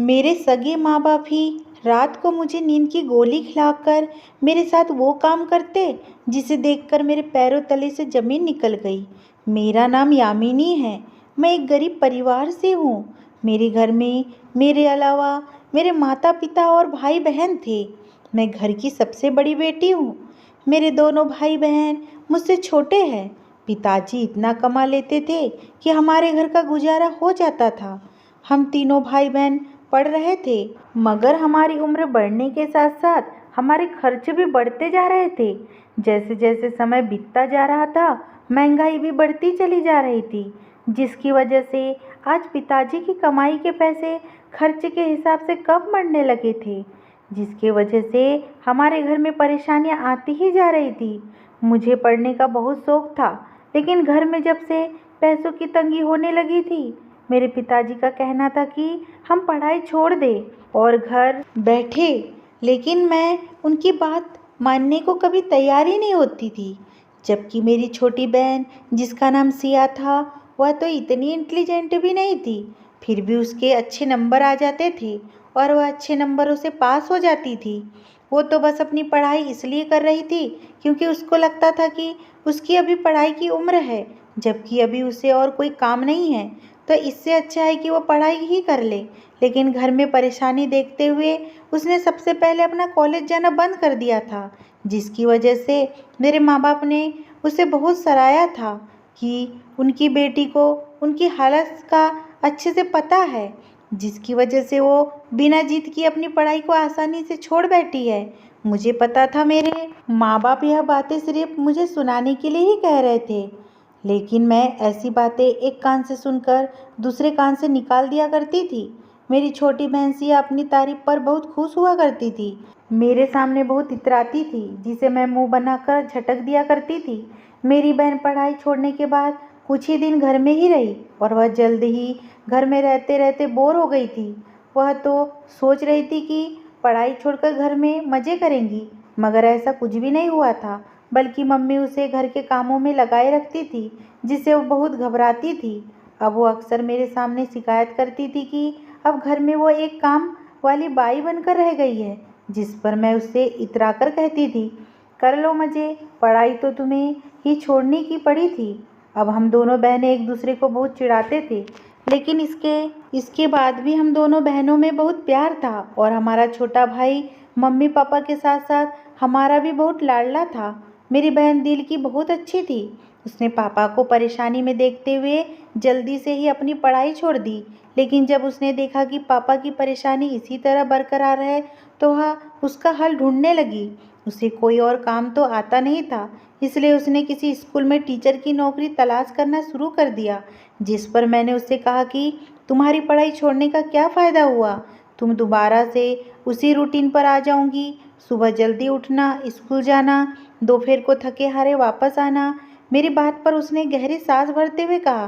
मेरे सगे माँ बाप ही रात को मुझे नींद की गोली खिलाकर मेरे साथ वो काम करते जिसे देखकर मेरे पैरों तले से ज़मीन निकल गई। मेरा नाम यामिनी है। मैं एक गरीब परिवार से हूँ। मेरे घर में मेरे अलावा मेरे माता पिता और भाई बहन थे। मैं घर की सबसे बड़ी बेटी हूँ। मेरे दोनों भाई बहन मुझसे छोटे हैं। पिताजी इतना कमा लेते थे कि हमारे घर का गुजारा हो जाता था। हम तीनों भाई बहन पढ़ रहे थे, मगर हमारी उम्र बढ़ने के साथ साथ हमारे खर्च भी बढ़ते जा रहे थे। जैसे जैसे समय बीतता जा रहा था, महंगाई भी बढ़ती चली जा रही थी, जिसकी वजह से आज पिताजी की कमाई के पैसे खर्च के हिसाब से कम बढ़ने लगे थे, जिसकी वजह से हमारे घर में परेशानियां आती ही जा रही थी। मुझे पढ़ने का बहुत शौक था, लेकिन घर में जब से पैसों की तंगी होने लगी थी, मेरे पिताजी का कहना था कि हम पढ़ाई छोड़ दें और घर बैठे, लेकिन मैं उनकी बात मानने को कभी तैयार ही नहीं होती थी। जबकि मेरी छोटी बहन, जिसका नाम सिया था, वह तो इतनी इंटेलिजेंट भी नहीं थी, फिर भी उसके अच्छे नंबर आ जाते थे और वह अच्छे नंबरों से पास हो जाती थी। वो तो बस अपनी पढ़ाई इसलिए कर रही थी क्योंकि उसको लगता था कि उसकी अभी पढ़ाई की उम्र है, जबकि अभी उसे और कोई काम नहीं है, तो इससे अच्छा है कि वो पढ़ाई ही कर ले। लेकिन घर में परेशानी देखते हुए उसने सबसे पहले अपना कॉलेज जाना बंद कर दिया था, जिसकी वजह से मेरे माँ बाप ने उसे बहुत सराहा था कि उनकी बेटी को उनकी हालत का अच्छे से पता है, जिसकी वजह से वो बिना जिद की अपनी पढ़ाई को आसानी से छोड़ बैठी है। मुझे पता था मेरे माँ बाप यह बातें सिर्फ मुझे सुनाने के लिए ही कह रहे थे, लेकिन मैं ऐसी बातें एक कान से सुनकर दूसरे कान से निकाल दिया करती थी। मेरी छोटी बहन सिया अपनी तारीफ पर बहुत खुश हुआ करती थी। मेरे सामने बहुत इतराती थी, जिसे मैं मुंह बनाकर झटक दिया करती थी। मेरी बहन पढ़ाई छोड़ने के बाद कुछ ही दिन घर में ही रही और वह जल्द ही घर में रहते रहते बोर हो गई थी। वह तो सोच रही थी कि पढ़ाई छोड़कर घर में मज़े करेंगी, मगर ऐसा कुछ भी नहीं हुआ था, बल्कि मम्मी उसे घर के कामों में लगाए रखती थी, जिससे वो बहुत घबराती थी। अब वो अक्सर मेरे सामने शिकायत करती थी कि अब घर में वो एक काम वाली बाई बनकर रह गई है, जिस पर मैं उससे इतराकर कहती थी, कर लो मज़े, पढ़ाई तो तुम्हें ही छोड़ने की पड़ी थी। अब हम दोनों बहनें एक दूसरे को बहुत चिढ़ाते थे, लेकिन इसके बाद भी हम दोनों बहनों में बहुत प्यार था और हमारा छोटा भाई मम्मी पापा के साथ साथ हमारा भी बहुत लाडला था। मेरी बहन दिल की बहुत अच्छी थी। उसने पापा को परेशानी में देखते हुए जल्दी से ही अपनी पढ़ाई छोड़ दी, लेकिन जब उसने देखा कि पापा की परेशानी इसी तरह बरकरार है, तो वह उसका हल ढूंढने लगी। उसे कोई और काम तो आता नहीं था, इसलिए उसने किसी स्कूल में टीचर की नौकरी तलाश करना शुरू कर दिया, जिस पर मैंने उससे कहा कि तुम्हारी पढ़ाई छोड़ने का क्या फ़ायदा हुआ, तुम दोबारा से उसी रूटीन पर आ जाऊंगी। सुबह जल्दी उठना, स्कूल जाना, दोपहर को थके हारे वापस आना। मेरी बात पर उसने गहरी सांस भरते हुए कहा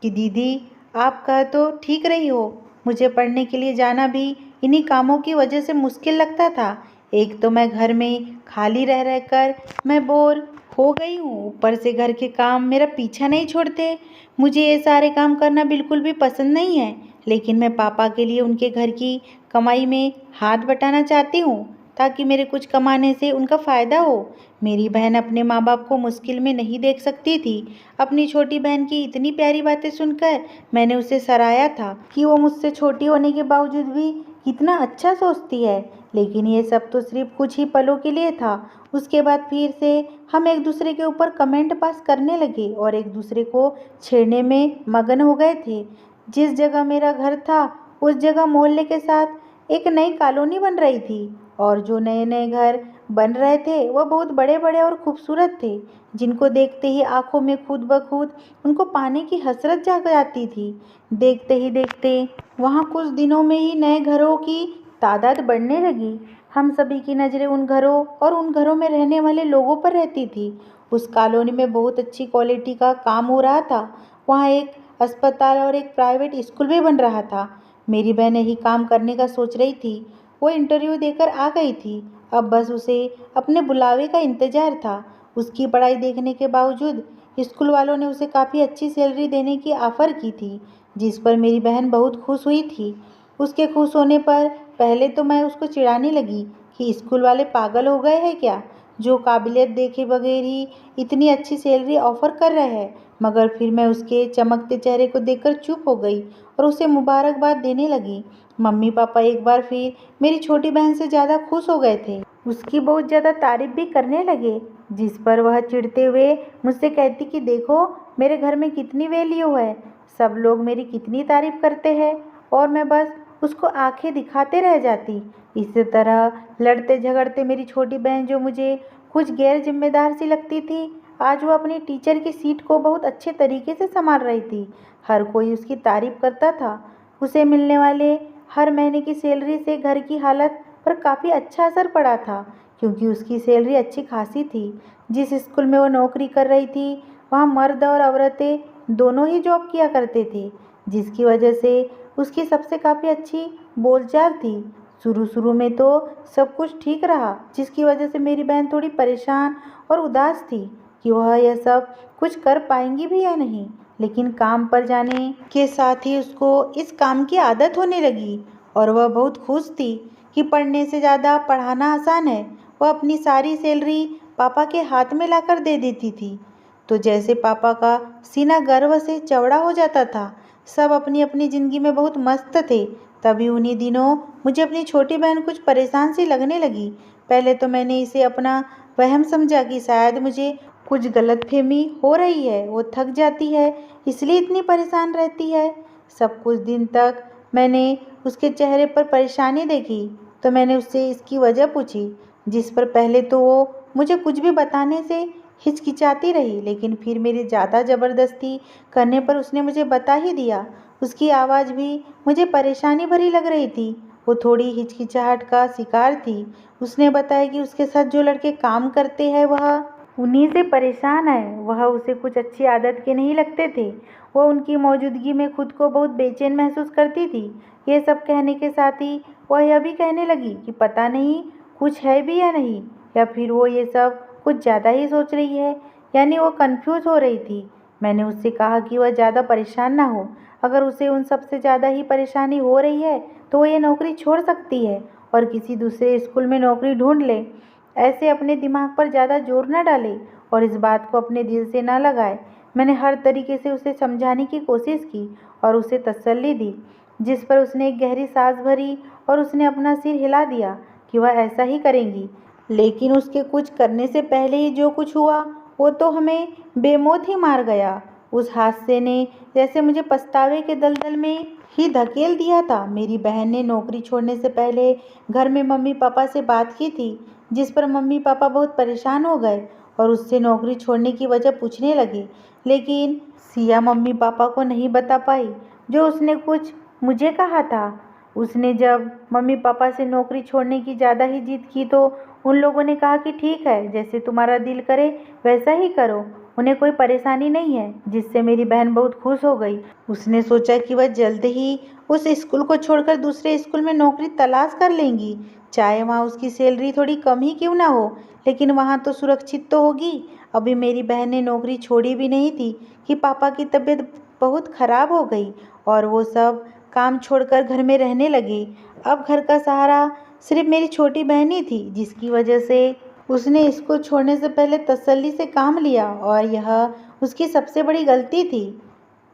कि दीदी, आप कह तो ठीक रही हो, मुझे पढ़ने के लिए जाना भी इन्हीं कामों की वजह से मुश्किल लगता था। एक तो मैं घर में खाली रह रहकर मैं बोर हो गई हूँ, ऊपर से घर के काम मेरा पीछा नहीं छोड़ते। मुझे ये सारे काम करना बिल्कुल भी पसंद नहीं है, लेकिन मैं पापा के लिए उनके घर की कमाई में हाथ बटाना चाहती हूँ, ताकि मेरे कुछ कमाने से उनका फ़ायदा हो। मेरी बहन अपने माँ बाप को मुश्किल में नहीं देख सकती थी। अपनी छोटी बहन की इतनी प्यारी बातें सुनकर मैंने उसे सराहा था कि वो मुझसे छोटी होने के बावजूद भी कितना अच्छा सोचती है। लेकिन ये सब तो सिर्फ कुछ ही पलों के लिए था। उसके बाद फिर से हम एक दूसरे के ऊपर कमेंट पास करने लगे और एक दूसरे को छेड़ने में मगन हो गए थे। जिस जगह मेरा घर था, उस जगह मोहल्ले के साथ एक नई कॉलोनी बन रही थी, और जो नए नए घर बन रहे थे वह बहुत बड़े बड़े और खूबसूरत थे, जिनको देखते ही आंखों में खुद ब खुद उनको पाने की हसरत जाग जाती थी। देखते ही देखते वहाँ कुछ दिनों में ही नए घरों की तादाद बढ़ने लगी। हम सभी की नज़रें उन घरों और उन घरों में रहने वाले लोगों पर रहती थी। उस कॉलोनी में बहुत अच्छी क्वालिटी का काम हो रहा था। वहाँ एक अस्पताल और एक प्राइवेट स्कूल भी बन रहा था। मेरी बहन यही काम करने का सोच रही थी। वो इंटरव्यू देकर आ गई थी। अब बस उसे अपने बुलावे का इंतज़ार था। उसकी पढ़ाई देखने के बावजूद स्कूल वालों ने उसे काफ़ी अच्छी सैलरी देने की ऑफ़र की थी, जिस पर मेरी बहन बहुत खुश हुई थी। उसके खुश होने पर पहले तो मैं उसको चिढ़ाने लगी कि स्कूल वाले पागल हो गए हैं क्या, जो काबिलियत देखे बगैर ही इतनी अच्छी सैलरी ऑफर कर रहे हैं। मगर फिर मैं उसके चमकते चेहरे को देखकर चुप हो गई और उसे मुबारकबाद देने लगी। मम्मी पापा एक बार फिर मेरी छोटी बहन से ज़्यादा खुश हो गए थे। उसकी बहुत ज़्यादा तारीफ भी करने लगे, जिस पर वह चिढ़ते हुए मुझसे कहती कि देखो मेरे घर में कितनी वैल्यू है, सब लोग मेरी कितनी तारीफ करते हैं और मैं बस उसको आंखें दिखाते रह जाती। इसी तरह लड़ते झगड़ते मेरी छोटी बहन, जो मुझे कुछ गैर जिम्मेदार सी लगती थी, आज वो अपनी टीचर की सीट को बहुत अच्छे तरीके से संभाल रही थी। हर कोई उसकी तारीफ करता था। उसे मिलने वाले हर महीने की सैलरी से घर की हालत पर काफ़ी अच्छा असर पड़ा था, क्योंकि उसकी सैलरी अच्छी खासी थी। जिस स्कूल में वो नौकरी कर रही थी, वहाँ मर्द और औरतें दोनों ही जॉब किया करते थे, जिसकी वजह से उसकी सबसे काफ़ी अच्छी बोलचाल थी। शुरू-शुरू में तो सब कुछ ठीक रहा, जिसकी वजह से मेरी बहन थोड़ी परेशान और उदास थी कि वह यह सब कुछ कर पाएंगी भी या नहीं। लेकिन काम पर जाने के साथ ही उसको इस काम की आदत होने लगी और वह बहुत खुश थी कि पढ़ने से ज़्यादा पढ़ाना आसान है। वह अपनी सारी सैलरी पापा के हाथ में लाकर दे देती थी, तो जैसे पापा का सीना गर्व से चौड़ा हो जाता था। सब अपनी अपनी ज़िंदगी में बहुत मस्त थे। तभी उन्हीं दिनों मुझे अपनी छोटी बहन कुछ परेशान सी लगने लगी। पहले तो मैंने इसे अपना वहम समझा कि शायद मुझे कुछ गलतफहमी हो रही है, वो थक जाती है इसलिए इतनी परेशान रहती है। सब कुछ दिन तक मैंने उसके चेहरे पर परेशानी देखी, तो मैंने उससे इसकी वजह पूछी, जिस पर पहले तो वो मुझे कुछ भी बताने से हिचकिचाती रही, लेकिन फिर मेरी ज़्यादा ज़बरदस्ती करने पर उसने मुझे बता ही दिया। उसकी आवाज़ भी मुझे परेशानी भरी लग रही थी। वो थोड़ी हिचकिचाहट का शिकार थी। उसने बताया कि उसके साथ जो लड़के काम करते हैं वह उन्हीं से परेशान है। वह उसे कुछ अच्छी आदत के नहीं लगते थे। वह उनकी मौजूदगी में खुद को बहुत बेचैन महसूस करती थी। ये सब कहने के साथ ही वह यह भी कहने लगी कि पता नहीं कुछ है भी या नहीं, या फिर वो ये सब कुछ ज़्यादा ही सोच रही है। यानी वो कंफ्यूज हो रही थी। मैंने उससे कहा कि वह ज़्यादा परेशान ना हो। अगर उसे उन सब से ज़्यादा ही परेशानी हो रही है तो वो ये नौकरी छोड़ सकती है और किसी दूसरे स्कूल में नौकरी ढूंढ ले। ऐसे अपने दिमाग पर ज़्यादा जोर न डाले और इस बात को अपने दिल से न लगाए। मैंने हर तरीके से उसे समझाने की कोशिश की और उसे तसल्ली दी, जिस पर उसने एक गहरी सांस भरी और उसने अपना सिर हिला दिया कि वह ऐसा ही करेंगी। लेकिन उसके कुछ करने से पहले ही जो कुछ हुआ वो तो हमें बेमौत ही मार गया। उस हादसे ने जैसे मुझे पछतावे के दलदल में ही धकेल दिया था। मेरी बहन ने नौकरी छोड़ने से पहले घर में मम्मी पापा से बात की थी, जिस पर मम्मी पापा बहुत परेशान हो गए और उससे नौकरी छोड़ने की वजह पूछने लगे। लेकिन सिया मम्मी पापा को नहीं बता पाई जो उसने कुछ मुझे कहा था। उसने जब मम्मी पापा से नौकरी छोड़ने की ज़्यादा ही जिद की तो उन लोगों ने कहा कि ठीक है, जैसे तुम्हारा दिल करे वैसा ही करो, उन्हें कोई परेशानी नहीं है। जिससे मेरी बहन बहुत खुश हो गई। उसने सोचा कि वह जल्द ही उस स्कूल को छोड़कर दूसरे स्कूल में नौकरी तलाश कर लेंगी, चाहे वहाँ उसकी सैलरी थोड़ी कम ही क्यों ना हो, लेकिन वहाँ तो सुरक्षित तो होगी। अभी मेरी बहन ने नौकरी छोड़ी भी नहीं थी कि पापा की तबीयत बहुत खराब हो गई और वो सब काम छोड़कर घर में रहने लगे। अब घर का सहारा सिर्फ मेरी छोटी बहन ही थी, जिसकी वजह से उसने इसको छोड़ने से पहले तसल्ली से काम लिया और यह उसकी सबसे बड़ी गलती थी।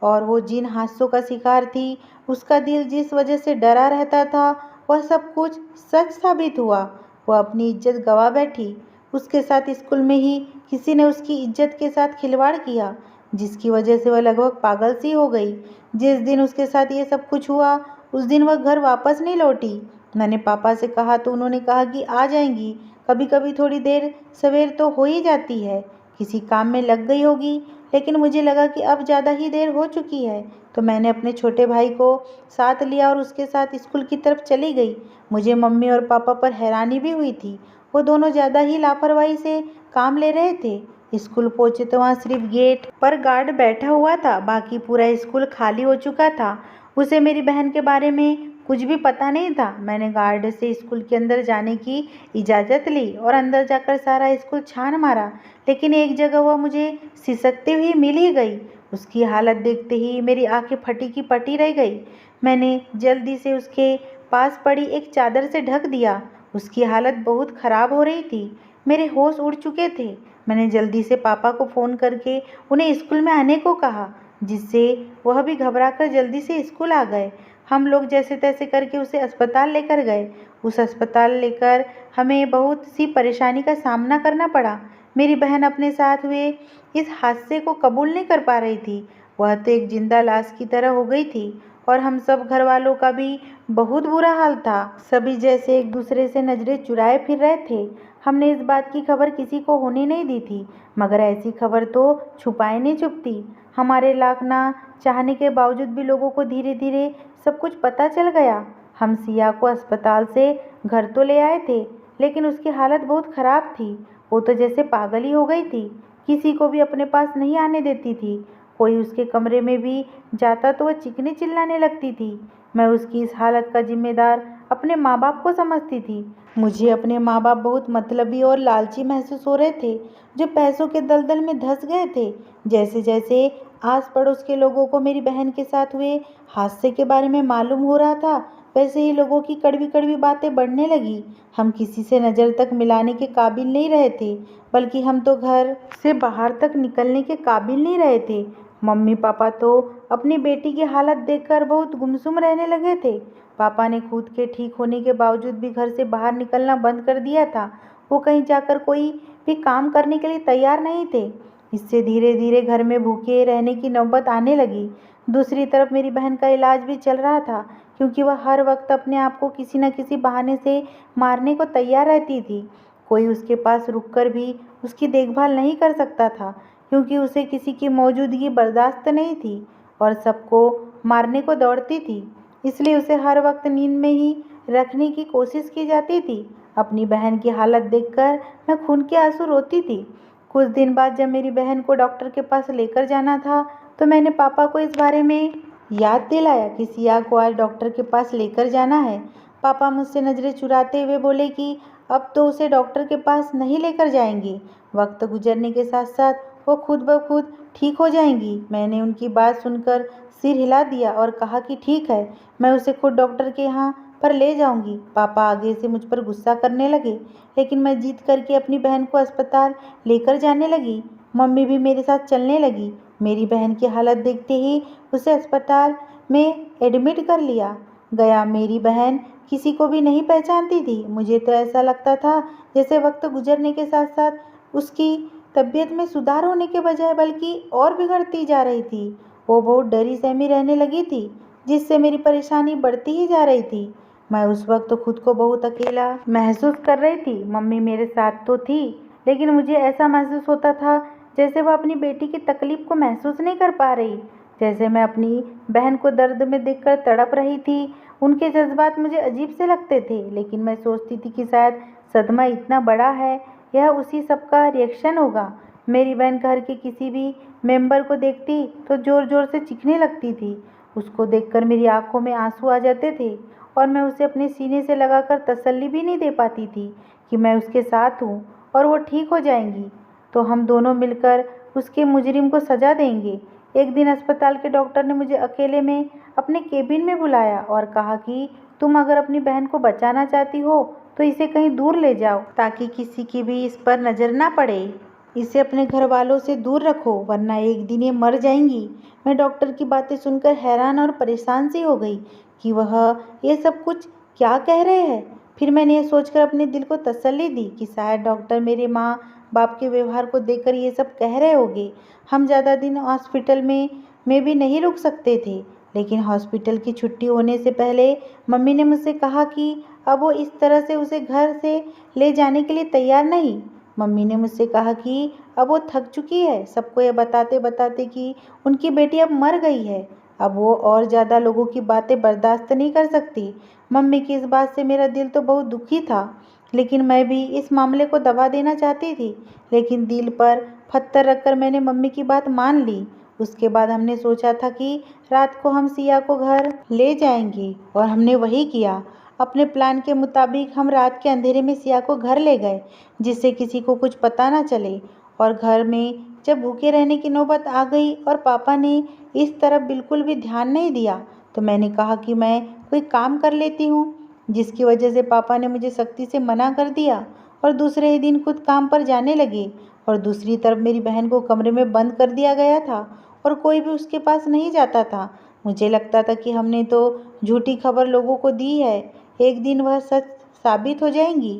और वो जिन हादसों का शिकार थी, उसका दिल जिस वजह से डरा रहता था, वह सब कुछ सच साबित हुआ। वह अपनी इज्जत गंवा बैठी। उसके साथ स्कूल में ही किसी ने उसकी इज्जत के साथ खिलवाड़ किया, जिसकी वजह से वह लगभग पागल सी हो गई। जिस दिन उसके साथ ये सब कुछ हुआ उस दिन वह घर वापस नहीं लौटी। मैंने पापा से कहा तो उन्होंने कहा कि आ जाएंगी, कभी कभी थोड़ी देर सवेर तो हो ही जाती है, किसी काम में लग गई होगी। लेकिन मुझे लगा कि अब ज़्यादा ही देर हो चुकी है, तो मैंने अपने छोटे भाई को साथ लिया और उसके साथ स्कूल की तरफ चली गई। मुझे मम्मी और पापा पर हैरानी भी हुई थी। वो दोनों ज़्यादा ही लापरवाही से काम ले रहे थे। स्कूल पहुंचे तो वहाँ सिर्फ गेट पर गार्ड बैठा हुआ था, बाकी पूरा स्कूल खाली हो चुका था। उसे मेरी बहन के बारे में कुछ भी पता नहीं था। मैंने गार्ड से स्कूल के अंदर जाने की इजाज़त ली और अंदर जाकर सारा स्कूल छान मारा, लेकिन एक जगह वह मुझे सिसकती हुई मिल ही गई। उसकी हालत देखते ही मेरी आंखें फटी की पटी रह गई। मैंने जल्दी से उसके पास पड़ी एक चादर से ढक दिया। उसकी हालत बहुत ख़राब हो रही थी। मेरे होश उड़ चुके थे। मैंने जल्दी से पापा को फ़ोन करके उन्हें स्कूल में आने को कहा, जिससे वह भी घबराकर जल्दी से स्कूल आ गए। हम लोग जैसे तैसे करके उसे अस्पताल लेकर गए। उस अस्पताल लेकर हमें बहुत सी परेशानी का सामना करना पड़ा। मेरी बहन अपने साथ हुए इस हादसे को कबूल नहीं कर पा रही थी। वह तो एक जिंदा लाश की तरह हो गई थी और हम सब घर वालों का भी बहुत बुरा हाल था। सभी जैसे एक दूसरे से नजरें चुराए फिर रहे थे। हमने इस बात की खबर किसी को होने नहीं दी थी, मगर ऐसी खबर तो छुपाए नहीं छुपती। हमारे लाख ना चाहने के बावजूद भी लोगों को धीरे धीरे सब कुछ पता चल गया। हम सिया को अस्पताल से घर तो ले आए थे, लेकिन उसकी हालत बहुत ख़राब थी। वो तो जैसे पागल ही हो गई थी। किसी को भी अपने पास नहीं आने देती थी। कोई उसके कमरे में भी जाता तो वह चीखने चिल्लाने लगती थी। मैं उसकी इस हालत का जिम्मेदार अपने माँ बाप को समझती थी। मुझे अपने माँ बाप बहुत मतलबी और लालची महसूस हो रहे थे, जो पैसों के दलदल में धंस गए थे। जैसे जैसे आस पड़ोस के लोगों को मेरी बहन के साथ हुए हादसे के बारे में मालूम हो रहा था, वैसे ही लोगों की कड़वी कड़वी बातें बढ़ने लगी। हम किसी से नज़र तक मिलाने के काबिल नहीं रहे थे, बल्कि हम तो घर से बाहर तक निकलने के काबिल नहीं रहे थे। मम्मी पापा तो अपनी बेटी की हालत देखकर बहुत गुमसुम रहने लगे थे। पापा ने खुद के ठीक होने के बावजूद भी घर से बाहर निकलना बंद कर दिया था। वो कहीं जाकर कोई भी काम करने के लिए तैयार नहीं थे। इससे धीरे धीरे घर में भूखे रहने की नौबत आने लगी। दूसरी तरफ मेरी बहन का इलाज भी चल रहा था, क्योंकि वह हर वक्त अपने आप को किसी न किसी बहाने से मारने को तैयार रहती थी। कोई उसके पास रुककर भी उसकी देखभाल नहीं कर सकता था, क्योंकि उसे किसी की मौजूदगी बर्दाश्त नहीं थी और सबको मारने को दौड़ती थी। इसलिए उसे हर वक्त नींद में ही रखने की कोशिश की जाती थी। अपनी बहन की हालत देखकर मैं खून के आंसू रोती थी। कुछ दिन बाद जब मेरी बहन को डॉक्टर के पास लेकर जाना था, तो मैंने पापा को इस बारे में याद दिलाया कि सिया को आज डॉक्टर के पास लेकर जाना है। पापा मुझसे नज़रें चुराते हुए बोले कि अब तो उसे डॉक्टर के पास नहीं लेकर जाएंगे। वक्त गुजरने के साथ साथ वो खुद ब खुद ठीक हो जाएंगी। मैंने उनकी बात सुनकर सिर हिला दिया और कहा कि ठीक है, मैं उसे खुद डॉक्टर के यहाँ पर ले जाऊंगी। पापा आगे से मुझ पर गुस्सा करने लगे, लेकिन मैं जीत करके अपनी बहन को अस्पताल लेकर जाने लगी। मम्मी भी मेरे साथ चलने लगी। मेरी बहन की हालत देखते ही उसे अस्पताल में एडमिट कर लिया गया। मेरी बहन किसी को भी नहीं पहचानती थी। मुझे तो ऐसा लगता था जैसे वक्त गुजरने के साथ साथ उसकी तबीयत में सुधार होने के बजाय बल्कि और बिगड़ती जा रही थी। वो बहुत डरी सहमी रहने लगी थी, जिससे मेरी परेशानी बढ़ती ही जा रही थी। मैं उस वक्त खुद को बहुत अकेला महसूस कर रही थी। मम्मी मेरे साथ तो थी, लेकिन मुझे ऐसा महसूस होता था जैसे वह अपनी बेटी की तकलीफ को महसूस नहीं कर पा रही। जैसे मैं अपनी बहन को दर्द में देखकर तड़प रही थी। उनके जज्बात मुझे अजीब से लगते थे, लेकिन मैं सोचती थी कि शायद सदमा इतना बड़ा है, यह उसी सबका रिएक्शन होगा। मेरी बहन घर के किसी भी मेंबर को देखती तो ज़ोर ज़ोर से चीखने लगती थी। उसको देखकर मेरी आंखों में आंसू आ जाते थे और मैं उसे अपने सीने से लगाकर तसल्ली भी नहीं दे पाती थी कि मैं उसके साथ हूँ और वो ठीक हो जाएंगी, तो हम दोनों मिलकर उसके मुजरिम को सजा देंगे। एक दिन अस्पताल के डॉक्टर ने मुझे अकेले में अपने केबिन में बुलाया और कहा कि तुम अगर अपनी बहन को बचाना चाहती हो तो इसे कहीं दूर ले जाओ, ताकि किसी की भी इस पर नज़र ना पड़े। इसे अपने घर वालों से दूर रखो, वरना एक दिन ये मर जाएंगी। मैं डॉक्टर की बातें सुनकर हैरान और परेशान सी हो गई कि वह ये सब कुछ क्या कह रहे हैं। फिर मैंने ये सोचकर अपने दिल को तसल्ली दी कि शायद डॉक्टर मेरे माँ बाप के व्यवहार को देखकर ये सब कह रहे होंगे। हम ज़्यादा दिन हॉस्पिटल में भी नहीं रुक सकते थे, लेकिन हॉस्पिटल की छुट्टी होने से पहले मम्मी ने मुझसे कहा कि अब वो इस तरह से उसे घर से ले जाने के लिए तैयार नहीं। मम्मी ने मुझसे कहा कि अब वो थक चुकी है, सबको ये बताते बताते कि उनकी बेटी अब मर गई है। अब वो और ज़्यादा लोगों की बातें बर्दाश्त नहीं कर सकती। मम्मी की इस बात से मेरा दिल तो बहुत दुखी था, लेकिन मैं भी इस मामले को दबा देना चाहती थी। लेकिन दिल पर पत्थर रखकर मैंने मम्मी की बात मान ली। उसके बाद हमने सोचा था कि रात को हम सिया को घर ले जाएंगे, और हमने वही किया। अपने प्लान के मुताबिक हम रात के अंधेरे में सिया को घर ले गए, जिससे किसी को कुछ पता ना चले। और घर में जब भूखे रहने की नौबत आ गई और पापा ने इस तरफ बिल्कुल भी ध्यान नहीं दिया, तो मैंने कहा कि मैं कोई काम कर लेती हूँ, जिसकी वजह से पापा ने मुझे सख्ती से मना कर दिया और दूसरे ही दिन खुद काम पर जाने लगे। और दूसरी तरफ मेरी बहन को कमरे में बंद कर दिया गया था और कोई भी उसके पास नहीं जाता था। मुझे लगता था कि हमने तो झूठी खबर लोगों को दी है, एक दिन वह सच साबित हो जाएंगी,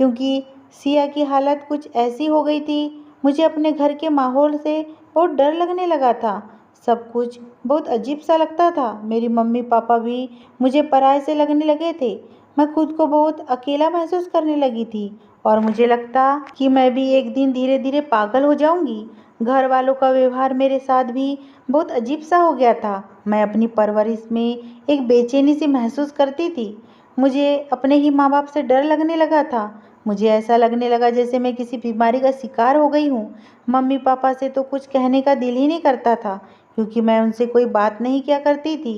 क्योंकि सिया की हालत कुछ ऐसी हो गई थी। मुझे अपने घर के माहौल से बहुत डर लगने लगा था। सब कुछ बहुत अजीब सा लगता था। मेरी मम्मी पापा भी मुझे पराये से लगने लगे थे। मैं खुद को बहुत अकेला महसूस करने लगी थी और मुझे लगता कि मैं भी एक दिन धीरे धीरे पागल हो जाऊंगी। घर वालों का व्यवहार मेरे साथ भी बहुत अजीब सा हो गया था। मैं अपनी परवरिश में एक बेचैनी सी महसूस करती थी। मुझे अपने ही माँ बाप से डर लगने लगा था। मुझे ऐसा लगने लगा जैसे मैं किसी बीमारी का शिकार हो गई हूँ। मम्मी पापा से तो कुछ कहने का दिल ही नहीं करता था, क्योंकि मैं उनसे कोई बात नहीं किया करती थी।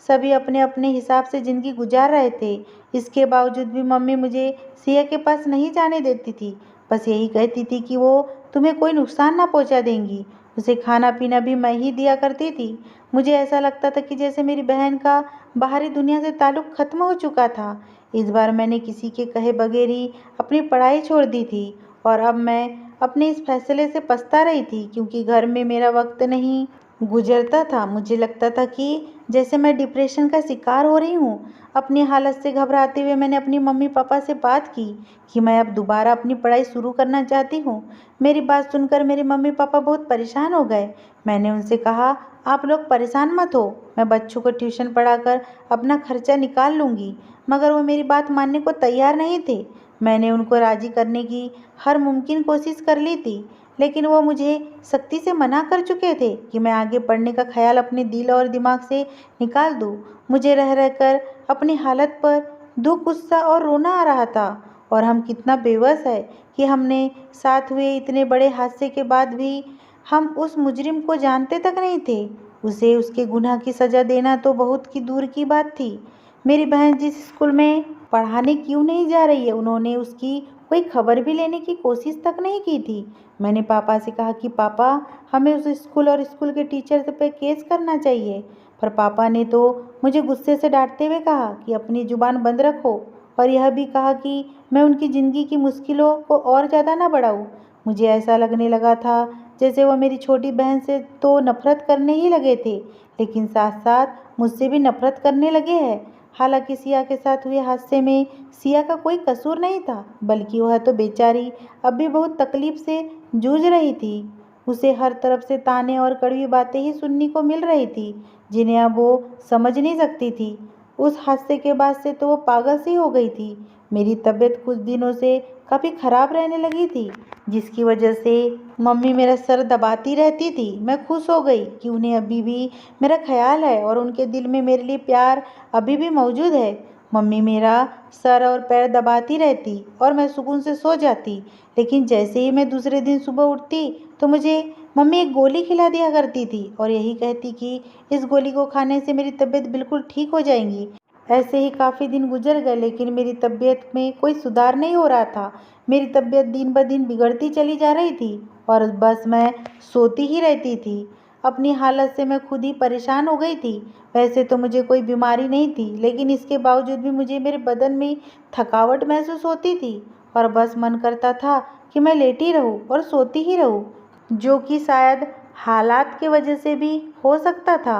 सभी अपने अपने हिसाब से ज़िंदगी गुजार रहे थे। इसके बावजूद भी मम्मी मुझे सिया के पास नहीं जाने देती थी। बस यही कहती थी कि वो तुम्हें कोई नुकसान ना पहुंचा देंगी। उसे खाना पीना भी मैं ही दिया करती थी। मुझे ऐसा लगता था कि जैसे मेरी बहन का बाहरी दुनिया से ताल्लुक़ ख़त्म हो चुका था। इस बार मैंने किसी के कहे बगैर ही अपनी पढ़ाई छोड़ दी थी और अब मैं अपने इस फैसले से पछता रही थी, क्योंकि घर में मेरा वक्त नहीं गुजरता था। मुझे लगता था कि जैसे मैं डिप्रेशन का शिकार हो रही हूँ। अपनी हालत से घबराते हुए मैंने अपनी मम्मी पापा से बात की कि मैं अब दोबारा अपनी पढ़ाई शुरू करना चाहती हूँ। मेरी बात सुनकर मेरे मम्मी पापा बहुत परेशान हो गए। मैंने उनसे कहा, आप लोग परेशान मत हो, मैं बच्चों को ट्यूशन पढ़ाकर अपना खर्चा निकाल लूँगी। मगर वो मेरी बात मानने को तैयार नहीं थे। मैंने उनको राज़ी करने की हर मुमकिन कोशिश कर ली थी, लेकिन वो मुझे सख्ती से मना कर चुके थे कि मैं आगे पढ़ने का ख्याल अपने दिल और दिमाग से निकाल दूँ। मुझे रह रहकर अपनी हालत पर दुख, गुस्सा और रोना आ रहा था। और हम कितना बेबस है कि हमने साथ हुए इतने बड़े हादसे के बाद भी हम उस मुजरिम को जानते तक नहीं थे। उसे उसके गुनाह की सज़ा देना तो बहुत की दूर की बात थी। मेरी बहन जिस स्कूल में पढ़ाने क्यों नहीं जा रही है, उन्होंने उसकी कोई खबर भी लेने की कोशिश तक नहीं की थी। मैंने पापा से कहा कि पापा, हमें उस स्कूल और स्कूल के टीचर पे केस करना चाहिए। पर पापा ने तो मुझे गुस्से से डांटते हुए कहा कि अपनी जुबान बंद रखो, और यह भी कहा कि मैं उनकी ज़िंदगी की मुश्किलों को और ज़्यादा ना बढ़ाऊँ। मुझे ऐसा लगने लगा था जैसे वो मेरी छोटी बहन से तो नफरत करने ही लगे थे, लेकिन साथ साथ मुझसे भी नफरत करने लगे हैं। हालांकि सिया के साथ हुए हादसे में सिया का कोई कसूर नहीं था, बल्कि वह तो बेचारी अब भी बहुत तकलीफ से जूझ रही थी। उसे हर तरफ से ताने और कड़वी बातें ही सुनने को मिल रही थी, जिन्हें अब वो समझ नहीं सकती थी। उस हादसे के बाद से तो वो पागल सी हो गई थी। मेरी तबीयत कुछ दिनों से काफ़ी ख़राब रहने लगी थी, जिसकी वजह से मम्मी मेरा सर दबाती रहती थी। मैं खुश हो गई कि उन्हें अभी भी मेरा ख्याल है और उनके दिल में मेरे लिए प्यार अभी भी मौजूद है। मम्मी मेरा सर और पैर दबाती रहती और मैं सुकून से सो जाती। लेकिन जैसे ही मैं दूसरे दिन सुबह उठती तो मुझे मम्मी एक गोली खिला दिया करती थी और यही कहती कि इस गोली को खाने से मेरी तबीयत बिल्कुल ठीक हो जाएगी। ऐसे ही काफ़ी दिन गुजर गए, लेकिन मेरी तबीयत में कोई सुधार नहीं हो रहा था। मेरी तबीयत दिन ब दिन बिगड़ती चली जा रही थी और बस मैं सोती ही रहती थी। अपनी हालत से मैं खुद ही परेशान हो गई थी। वैसे तो मुझे कोई बीमारी नहीं थी, लेकिन इसके बावजूद भी मुझे मेरे बदन में थकावट महसूस होती थी और बस मन करता था कि मैं लेटी रहूं और सोती ही रहूं, जो कि शायद हालात की वजह से भी हो सकता था।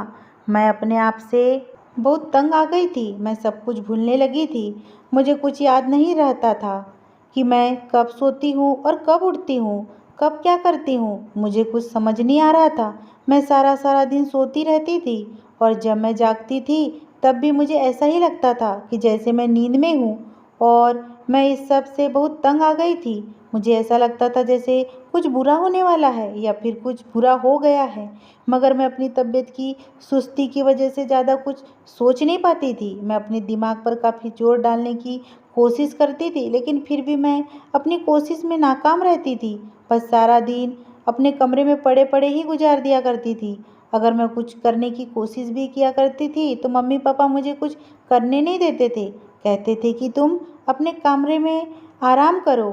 मैं अपने आप से बहुत तंग आ गई थी। मैं सब कुछ भूलने लगी थी। मुझे कुछ याद नहीं रहता था कि मैं कब सोती हूँ और कब उठती हूँ, कब क्या करती हूँ। मुझे कुछ समझ नहीं आ रहा था। मैं सारा सारा दिन सोती रहती थी और जब मैं जागती थी तब भी मुझे ऐसा ही लगता था कि जैसे मैं नींद में हूँ। और मैं इस सब से बहुत तंग आ गई थी। मुझे ऐसा लगता था जैसे कुछ बुरा होने वाला है या फिर कुछ बुरा हो गया है, मगर मैं अपनी तबीयत की सुस्ती की वजह से ज़्यादा कुछ सोच नहीं पाती थी। मैं अपने दिमाग पर काफ़ी जोर डालने की कोशिश करती थी, लेकिन फिर भी मैं अपनी कोशिश में नाकाम रहती थी। बस सारा दिन अपने कमरे में पड़े पड़े ही गुजार दिया करती थी। अगर मैं कुछ करने की कोशिश भी किया करती थी तो मम्मी पापा मुझे कुछ करने नहीं देते थे। कहते थे कि तुम अपने कमरे में आराम करो,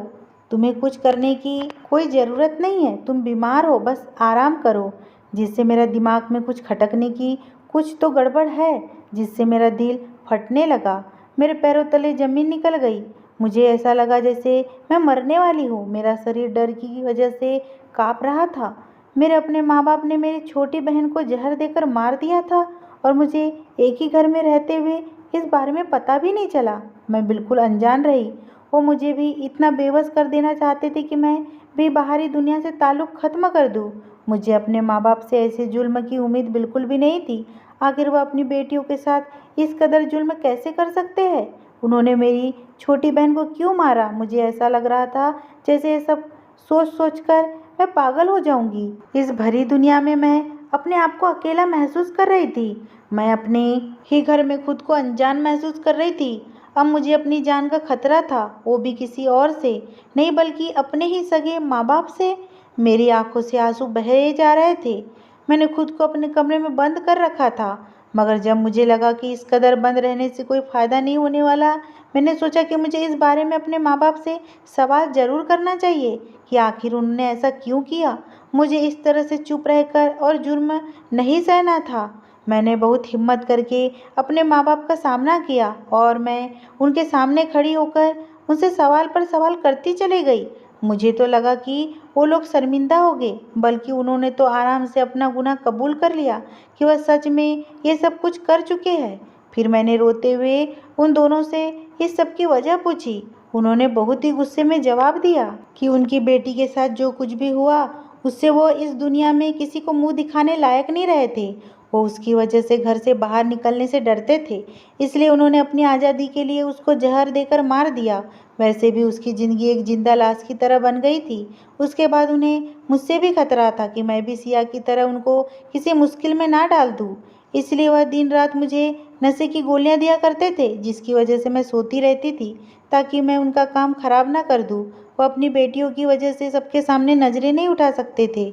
तुम्हें कुछ करने की कोई ज़रूरत नहीं है, तुम बीमार हो, बस आराम करो। जिससे मेरा दिमाग में कुछ खटकने की कुछ तो गड़बड़ है। जिससे मेरा दिल फटने लगा। मेरे पैरों तले ज़मीन निकल गई। मुझे ऐसा लगा जैसे मैं मरने वाली हूँ। मेरा शरीर डर की वजह से काँप रहा था। मेरे अपने माँ-बाप ने मेरी छोटी बहन को ज़हर देकर मार दिया था और मुझे एक ही घर में रहते हुए इस बारे में पता भी नहीं चला। मैं बिल्कुल अनजान रही। वो मुझे भी इतना बेबस कर देना चाहते थे कि मैं भी बाहरी दुनिया से ताल्लुक़ ख़त्म कर दूँ। मुझे अपने माँ-बाप से ऐसे जुल्म की उम्मीद बिल्कुल भी नहीं थी। आखिर वो अपनी बेटियों के साथ इस कदर जुल्म कैसे कर सकते हैं? उन्होंने मेरी छोटी बहन को क्यों मारा? मुझे ऐसा लग रहा था जैसे ये सब सोच-सोच कर मैं पागल हो जाऊंगी। इस भरी दुनिया में मैं अपने आप को अकेला महसूस कर रही थी। मैं अपने ही घर में खुद को अनजान महसूस कर रही थी। अब मुझे अपनी जान का खतरा था, वो भी किसी और से नहीं बल्कि अपने ही सगे माँ-बाप से। मेरी आंखों से आंसू बहे जा रहे थे। मैंने खुद को अपने कमरे में बंद कर रखा था, मगर जब मुझे लगा कि इस कदर बंद रहने से कोई फ़ायदा नहीं होने वाला, मैंने सोचा कि मुझे इस बारे में अपने माँ-बाप से सवाल ज़रूर करना चाहिए कि आखिर उन्होंने ऐसा क्यों किया। मुझे इस तरह से चुप रहकर और जुर्म नहीं सहना था। मैंने बहुत हिम्मत करके अपने माँ-बाप का सामना किया और मैं उनके सामने खड़ी होकर उनसे सवाल पर सवाल करती चली गई। मुझे तो लगा कि वो लोग शर्मिंदा हो गए, बल्कि उन्होंने तो आराम से अपना गुनाह कबूल कर लिया कि वह सच में ये सब कुछ कर चुके हैं। फिर मैंने रोते हुए उन दोनों से इस सब की वजह पूछी। उन्होंने बहुत ही गुस्से में जवाब दिया कि उनकी बेटी के साथ जो कुछ भी हुआ, उससे वो इस दुनिया में किसी को मुँह दिखाने लायक नहीं रहे थे। वो उसकी वजह से घर से बाहर निकलने से डरते थे, इसलिए उन्होंने अपनी आज़ादी के लिए उसको ज़हर देकर मार दिया। वैसे भी उसकी ज़िंदगी एक जिंदा लाश की तरह बन गई थी। उसके बाद उन्हें मुझसे भी खतरा था कि मैं भी सिया की तरह उनको किसी मुश्किल में ना डाल दूँ। इसलिए वह दिन रात मुझे नशे की गोलियां दिया करते थे, जिसकी वजह से मैं सोती रहती थी ताकि मैं उनका काम खराब ना कर दूँ। वो अपनी बेटियों की वजह से सबके सामने नजरें नहीं उठा सकते थे।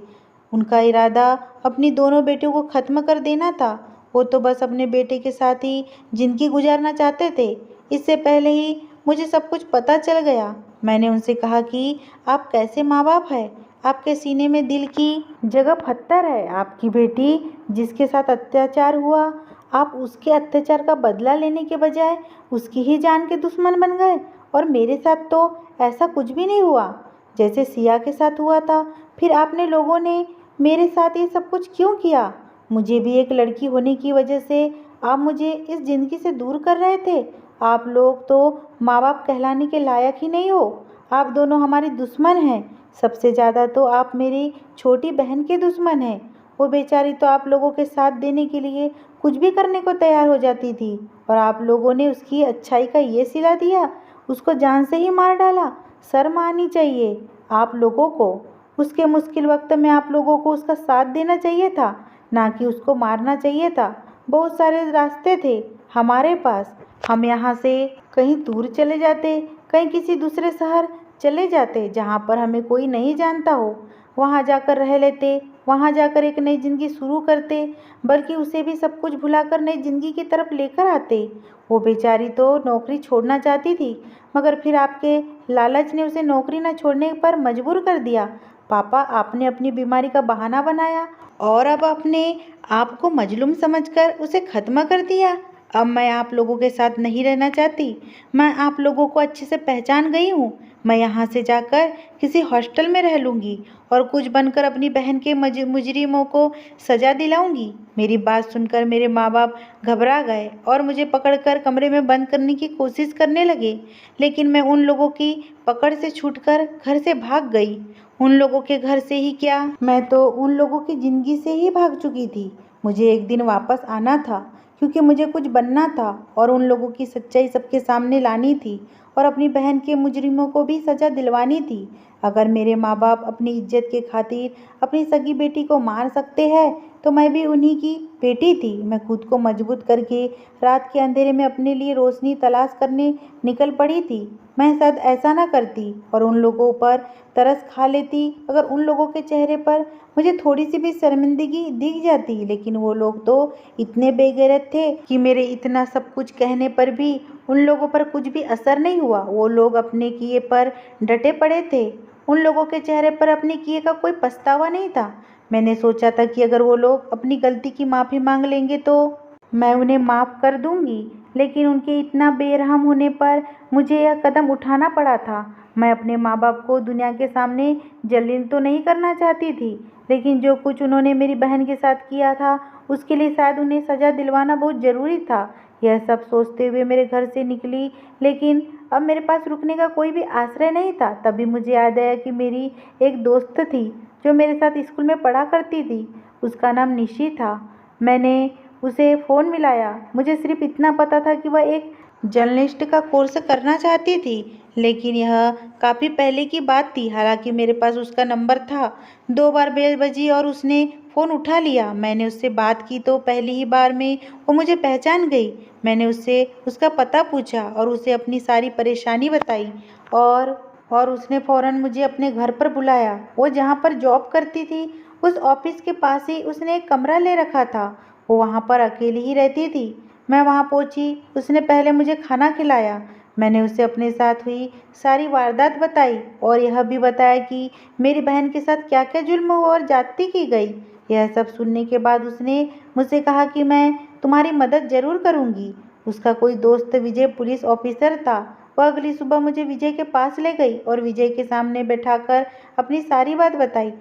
उनका इरादा अपनी दोनों बेटियों को ख़त्म कर देना था। वो तो बस अपने बेटे के साथ ही ज़िंदगी गुजारना चाहते थे। इससे पहले ही मुझे सब कुछ पता चल गया। मैंने उनसे कहा कि आप कैसे माँ-बाप हैं? आपके सीने में दिल की जगह पत्थर है। आपकी बेटी जिसके साथ अत्याचार हुआ, आप उसके अत्याचार का बदला लेने के बजाय उसकी ही जान के दुश्मन बन गए। और मेरे साथ तो ऐसा कुछ भी नहीं हुआ जैसे सिया के साथ हुआ था। फिर आपने लोगों ने मेरे साथ ये सब कुछ क्यों किया? मुझे भी एक लड़की होने की वजह से आप मुझे इस ज़िंदगी से दूर कर रहे थे। आप लोग तो माँ-बाप कहलाने के लायक ही नहीं हो। आप दोनों हमारे दुश्मन हैं। सबसे ज़्यादा तो आप मेरी छोटी बहन के दुश्मन हैं। वो बेचारी तो आप लोगों के साथ देने के लिए कुछ भी करने को तैयार हो जाती थी, और आप लोगों ने उसकी अच्छाई का ये सिला दिया, उसको जान से ही मार डाला। शर्म आनी चाहिए आप लोगों को। उसके मुश्किल वक्त में आप लोगों को उसका साथ देना चाहिए था, ना कि उसको मारना चाहिए था। बहुत सारे रास्ते थे हमारे पास। हम यहाँ से कहीं दूर चले जाते, कहीं किसी दूसरे शहर चले जाते जहाँ पर हमें कोई नहीं जानता हो। वहाँ जाकर रह लेते, वहाँ जाकर एक नई ज़िंदगी शुरू करते, बल्कि उसे भी सब कुछ भुलाकर नई ज़िंदगी की तरफ लेकर आते। वो बेचारी तो नौकरी छोड़ना चाहती थी, मगर फिर आपके लालच ने उसे नौकरी न छोड़ने पर मजबूर कर दिया। पापा, आपने अपनी बीमारी का बहाना बनाया और अब अपने आप को मजलूम समझकर उसे ख़त्म कर दिया। अब मैं आप लोगों के साथ नहीं रहना चाहती। मैं आप लोगों को अच्छे से पहचान गई हूँ। मैं यहाँ से जाकर किसी हॉस्टल में रह लूँगी और कुछ बनकर अपनी बहन के मुजरिमों को सज़ा दिलाऊंगी। मेरी बात सुनकर मेरे माँ बाप घबरा गए और मुझे पकड़कर कमरे में बंद करने की कोशिश करने लगे, लेकिन मैं उन लोगों की पकड़ से छूटकर घर से भाग गई। उन लोगों के घर से ही क्या, मैं तो उन लोगों की ज़िंदगी से ही भाग चुकी थी। मुझे एक दिन वापस आना था, क्योंकि मुझे कुछ बनना था और उन लोगों की सच्चाई सबके सामने लानी थी और अपनी बहन के मुजरिमों को भी सज़ा दिलवानी थी। अगर मेरे माँ बाप अपनी इज्जत के खातिर अपनी सगी बेटी को मार सकते हैं, तो मैं भी उन्हीं की बेटी थी। मैं खुद को मजबूत करके रात के अंधेरे में अपने लिए रोशनी तलाश करने निकल पड़ी थी। मैं शायद ऐसा ना करती और उन लोगों पर तरस खा लेती अगर उन लोगों के चेहरे पर मुझे थोड़ी सी भी शर्मिंदगी दिख जाती। लेकिन वो लोग तो इतने बेगैरत थे कि मेरे इतना सब कुछ कहने पर भी उन लोगों पर कुछ भी असर नहीं हुआ। वो लोग अपने किए पर डटे पड़े थे। उन लोगों के चेहरे पर अपने किए का कोई पछतावा नहीं था। मैंने सोचा था कि अगर वो लोग अपनी गलती की माफ़ी मांग लेंगे तो मैं उन्हें माफ़ कर दूंगी, लेकिन उनके इतना बेरहम होने पर मुझे यह कदम उठाना पड़ा था। मैं अपने माँ बाप को दुनिया के सामने जलील तो नहीं करना चाहती थी, लेकिन जो कुछ उन्होंने मेरी बहन के साथ किया था उसके लिए शायद उन्हें सज़ा दिलवाना बहुत ज़रूरी था। यह सब सोचते हुए मेरे घर से निकली, लेकिन अब मेरे पास रुकने का कोई भी आश्रय नहीं था। तभी मुझे याद आया कि मेरी एक दोस्त थी जो मेरे साथ स्कूल में पढ़ा करती थी। उसका नाम निशी था। मैंने उसे फ़ोन मिलाया। मुझे सिर्फ इतना पता था कि वह एक जर्नलिस्ट का कोर्स करना चाहती थी, लेकिन यह काफ़ी पहले की बात थी। हालांकि मेरे पास उसका नंबर था। 2 बार बेल बजी और उसने फ़ोन उठा लिया। मैंने उससे बात की तो पहली ही बार में वो मुझे पहचान गई। मैंने उससे उसका पता पूछा और उसे अपनी सारी परेशानी बताई, और उसने फ़ौरन मुझे अपने घर पर बुलाया। वो जहाँ पर जॉब करती थी उस ऑफिस के पास ही उसने एक कमरा ले रखा था। वो वहाँ पर अकेली ही रहती थी। मैं वहाँ पहुँची। उसने पहले मुझे खाना खिलाया। मैंने उसे अपने साथ हुई सारी वारदात बताई और यह भी बताया कि मेरी बहन के साथ क्या क्या जुल्म और ज्यादती की गई। यह सब सुनने के बाद उसने मुझसे कहा कि मैं तुम्हारी मदद ज़रूर करूँगी। उसका कोई दोस्त विजय पुलिस ऑफिसर था। वह अगली सुबह मुझे विजय के पास ले गई और विजय के सामने बैठाकर अपनी सारी बात बताई।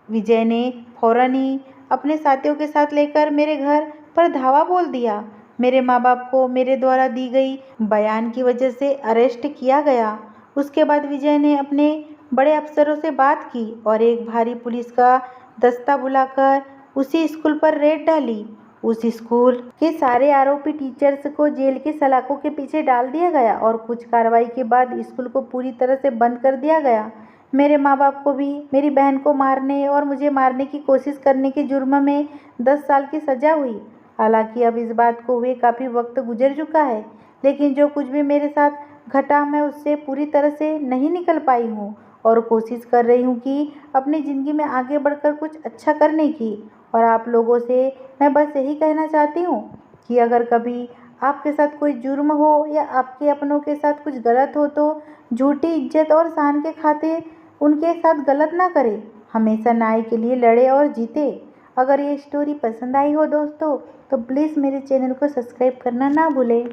विजय ने फौरन ही अपने साथियों के साथ लेकर मेरे घर पर धावा बोल दिया। मेरे माँ बाप को मेरे द्वारा दी गई बयान की वजह से अरेस्ट किया गया। उसके बाद विजय ने अपने बड़े अफसरों से बात की और एक भारी पुलिस का दस्ता बुलाकर उसी स्कूल पर रेड डाली। उस स्कूल के सारे आरोपी टीचर्स को जेल की सलाखों के पीछे डाल दिया गया और कुछ कार्रवाई के बाद स्कूल को पूरी तरह से बंद कर दिया गया। मेरे माँ बाप को भी मेरी बहन को मारने और मुझे मारने की कोशिश करने के जुर्म में 10 साल की सज़ा हुई। हालांकि अब इस बात को हुए काफ़ी वक्त गुजर चुका है, लेकिन जो कुछ भी मेरे साथ घटा मैं उससे पूरी तरह से नहीं निकल पाई हूँ और कोशिश कर रही हूँ कि अपनी ज़िंदगी में आगे बढ़कर कुछ अच्छा करने की। और आप लोगों से मैं बस यही कहना चाहती हूँ कि अगर कभी आपके साथ कोई जुर्म हो या आपके अपनों के साथ कुछ गलत हो तो झूठी इज्जत और शान के खातिर उनके साथ गलत ना करें। हमेशा न्याय के लिए लड़े और जीते। अगर ये स्टोरी पसंद आई हो दोस्तों तो प्लीज़ मेरे चैनल को सब्सक्राइब करना ना भूलें।